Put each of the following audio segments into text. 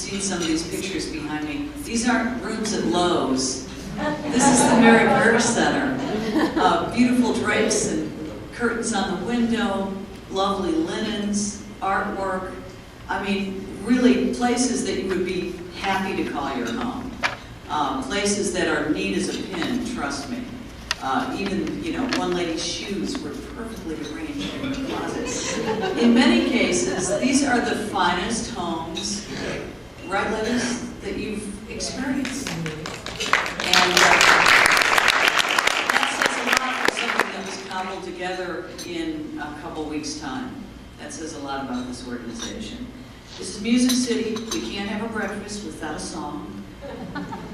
seen some of these pictures behind me. These aren't rooms at Lowe's. This is the Mary Parrish Center. Beautiful drapes and curtains on the window, lovely linens, artwork. I mean, really places that you would be happy to call your home. Places that are neat as a pin, trust me. Even, you know, one lady's shoes were perfectly arranged in her closets. In many cases, these are the finest homes, right, ladies, that you've experienced. And that says a lot for something that was cobbled together in a couple weeks' time. That says a lot about this organization. This is Music City. We can't have a breakfast without a song.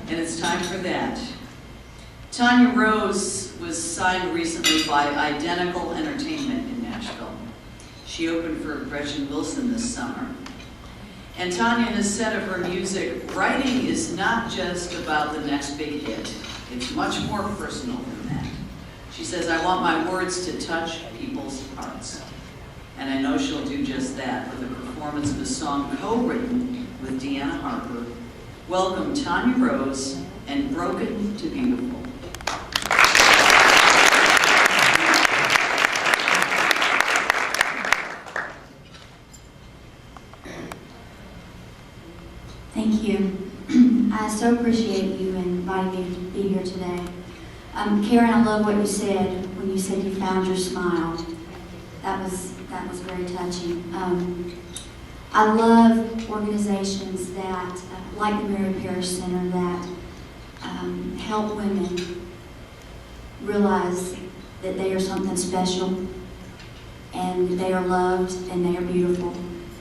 And it's time for that. Tanya Rose was signed recently by Identical Entertainment in Nashville. She opened for Gretchen Wilson this summer. And Tanya has said of her music, writing is not just about the next big hit. It's much more personal than that. She says, I want my words to touch people's hearts. And I know she'll do just that with a performance of a song co-written with Deanna Harper. Welcome Tanya Rose and Broken to Beautiful. Thank you. I so appreciate you inviting me to be here today. Karen, I love what you said when you said you found your smile. That was very touching. I love organizations that, like the Mary Parrish Center, that help women realize that they are something special and they are loved and they are beautiful.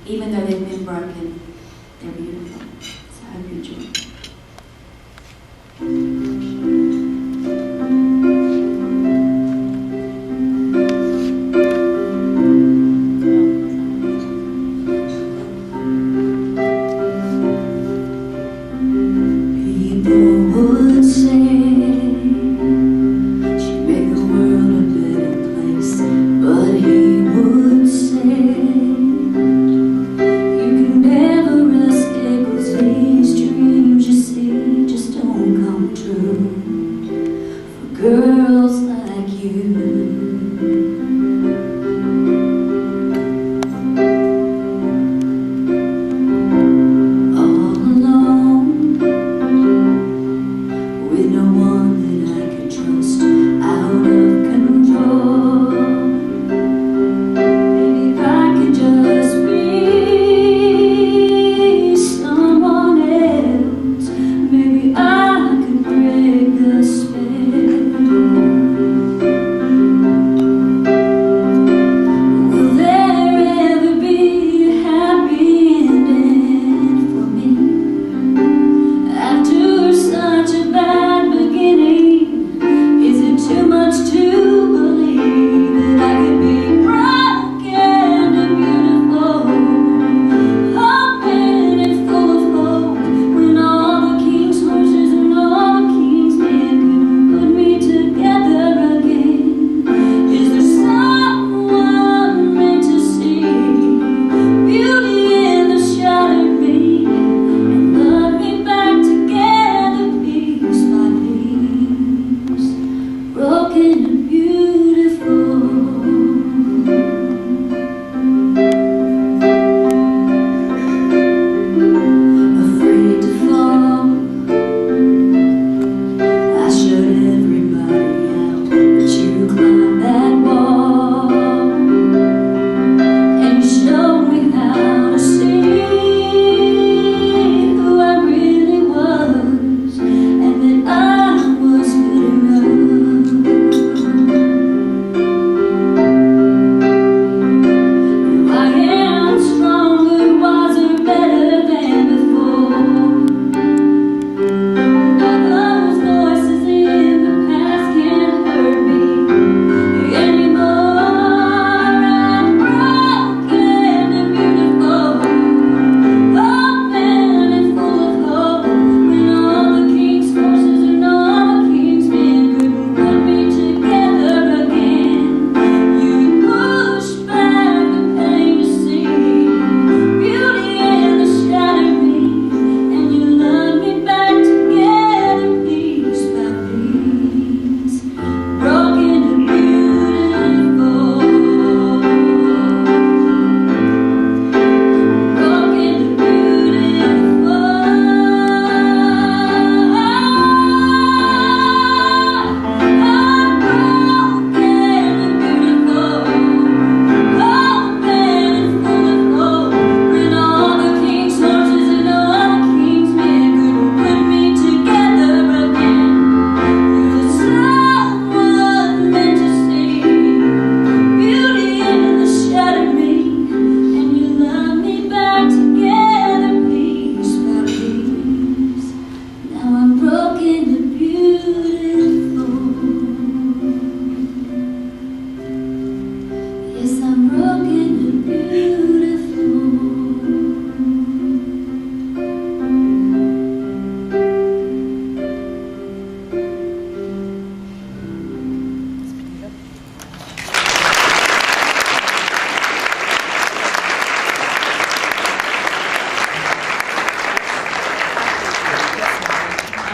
Even though they've been broken, they're beautiful. So I hope you enjoy. Dreams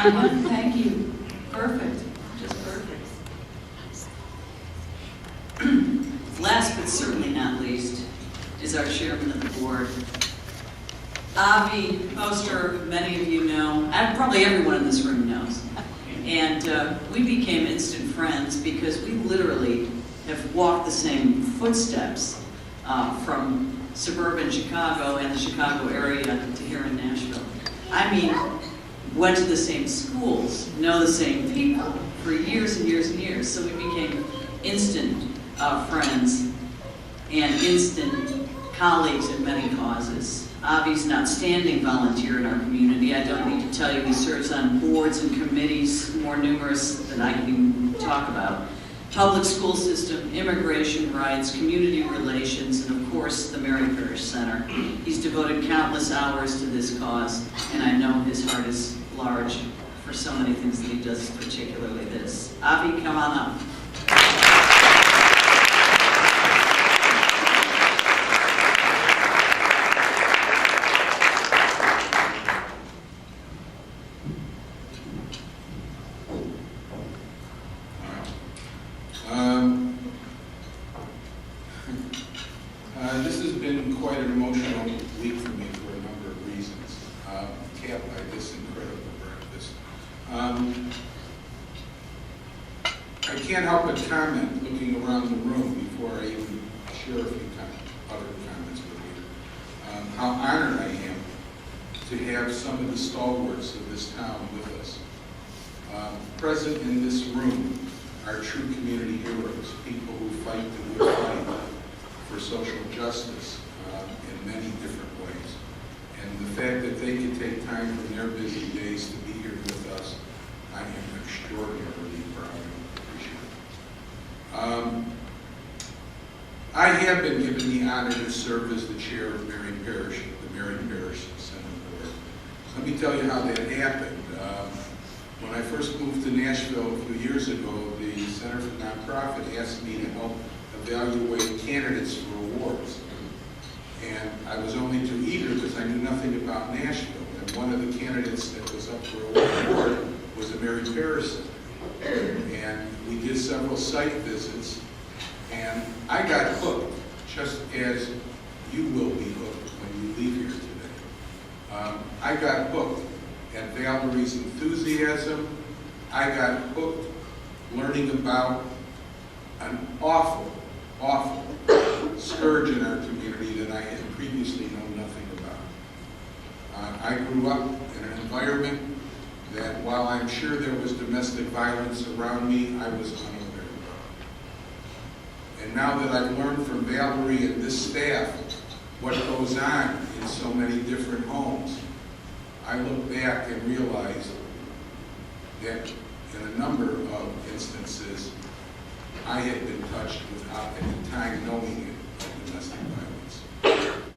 Thank you. Perfect, just perfect. Last but certainly not least is our chairman of the board. Avi Poster, many of you know, and probably everyone in this room knows. And we became instant friends because we literally have walked the same footsteps from suburban Chicago and the Chicago area to here in Nashville. I mean, went to the same schools, know the same people for years and years and years. So we became instant friends and instant colleagues in many causes. Avi's an outstanding volunteer in our community. I don't need to tell you, he serves on boards and committees more numerous than I can even talk about. Public school system, immigration rights, community relations, and of course, the Mary Parrish Center. He's devoted countless hours to this cause, and I know his heart is large for so many things that he does, particularly this. Avi, come on up. This has been quite an emotional week for me for a number of reasons, capped by this incredible breakfast. I can't help but comment, looking around the room before I even share a few other comments with you, how honored I am to have some of the stalwarts of this town with us. Present in this room are true community heroes, people who fight the good fight for social justice in many different ways. And the fact that they can take time from their busy days to be here with us, I am extraordinarily proud and appreciative. I have been given the honor to serve as the chair of Mary Parrish, the Mary Parrish Center Board. Let me tell you how that happened. When I first moved to Nashville a few years ago, the Center for Nonprofit asked me to help evaluate candidates for awards. And I was only too eager because I knew nothing about Nashville. And one of the candidates that was up for award was a Mary Parrish Center. And we did several site visits, and I got hooked, just as you will be hooked when you leave here today. I got hooked at Valerie's enthusiasm. I got hooked learning about an awful scourge in our community that I had previously known nothing about. I grew up in an environment that, while I'm sure there was domestic violence around me, I was unaware of. And now that I've learned from Valerie and this staff what goes on in so many different homes, I look back and realize that in a number of instances, I had been touched without at the time knowing it of domestic violence.